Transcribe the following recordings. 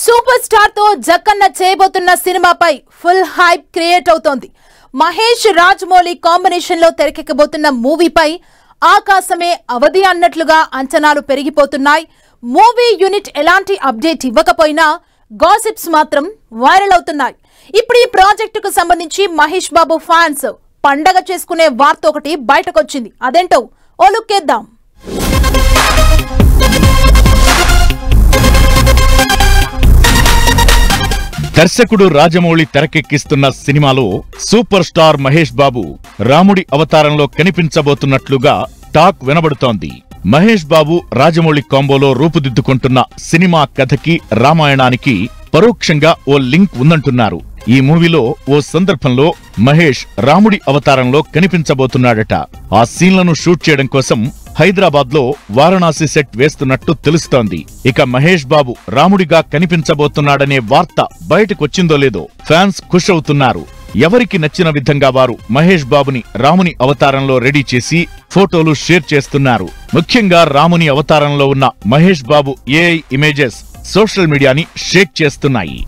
Super star తో జక్కన్న చేయబోతున్న సినిమాపై ఫుల్ హైప్ క్రియేట్ అవుతోంది. మహేష్ రాజమౌళి కాంబినేషన్ లో తెరకెక్కబోతున్న మూవీపై ఆకాశమే అవధి అన్నట్లుగా అంచనాలు పెరిగిపోతున్నాయి. మూవీ యూనిట్ ఎలాంటి అప్డేట్ ఇవ్వకపోయినా గాసిప్స్ మాత్రం వైరల్ అవుతున్నాయి. ఇప్పుడు ఈ ప్రాజెక్టుకు సంబంధించి మహేష్ బాబు ఫ్యాన్స్ పండగ చేసుకునే వార్త ఒకటి బయటకొచ్చింది. అదేంటో ఓ లుక్కేద్దాం. దర్శకుడు రాజమౌళి తెరకెక్కిస్తున్న సినిమాలో సూపర్ స్టార్ మహేష్ బాబు రాముడి అవతారంలో కనిపించబోతున్నట్లుగా టాక్ వినబడుతోంది. మహేష్ బాబు రాజమౌళి కాంబోలో రూపుదిద్దుకుంటున్న సినిమా కథకి రామాయణానికి పరోక్షంగా ఓ లింక్ ఉందంటున్నారు. ఈ మూవీలో ఓ సందర్భంలో మహేష్ రాముడి అవతారంలో కనిపించబోతున్నాడట. ఆ సీన్లను షూట్ చేయడం కోసం హైదరాబాద్ లో వారణాసి సెట్ వేస్తున్నట్టు తెలుస్తోంది. ఇక మహేష్ బాబు రాముడిగా కనిపించబోతున్నాడనే వార్త బయటకొచ్చిందో లేదో ఫ్యాన్స్ ఖుష్ అవుతున్నారు. ఎవరికి నచ్చిన విధంగా వారు మహేష్ బాబుని రాముని అవతారంలో రెడీ చేసి ఫోటోలు షేర్ చేస్తున్నారు. ముఖ్యంగా రాముని అవతారంలో ఉన్న Mahesh Babu AI images social మీడియాని షేక్ చేస్తున్నాయి.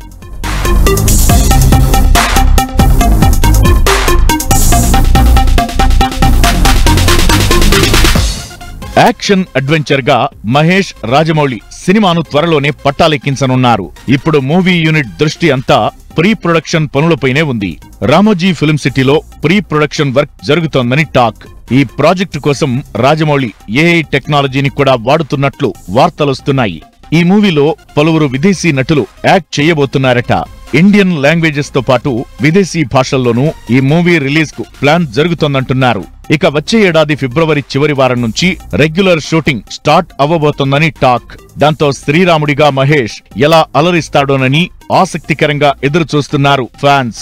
యాక్షన్ అడ్వెంచర్ గా మహేష్ రాజమౌళి సినిమాను త్వరలోనే పట్టాలెక్కించనున్నారు. ఇప్పుడు మూవీ యూనిట్ దృష్టి అంతా ప్రీ ప్రొడక్షన్ పనులపైనే ఉంది. రామోజీ ఫిల్మ్ సిటీలో ప్రీ ప్రొడక్షన్ వర్క్ జరుగుతోందని టాక్. ఈ ప్రాజెక్టు కోసం రాజమౌళి ఏఐ టెక్నాలజీని కూడా వాడుతున్నట్లు వార్తలొస్తున్నాయి. ఈ మూవీలో పలువురు విదేశీ నటులు యాక్ట్ చేయబోతున్నారట. ఇండియన్ లాంగ్వేజెస్ తో పాటు విదేశీ భాషల్లోనూ ఈ మూవీ రిలీజ్ కు ప్లాన్ జరుగుతోందంటున్నారు. ఇక వచ్చే ఏడాది ఫిబ్రవరి చివరి వారం నుంచి రెగ్యులర్ షూటింగ్ స్టార్ట్ అవ్వబోతోందని టాక్. దాంతో శ్రీరాముడిగా మహేష్ ఎలా అలరిస్తాడోనని ఆసక్తికరంగా ఎదురుచూస్తున్నారు ఫ్యాన్స్.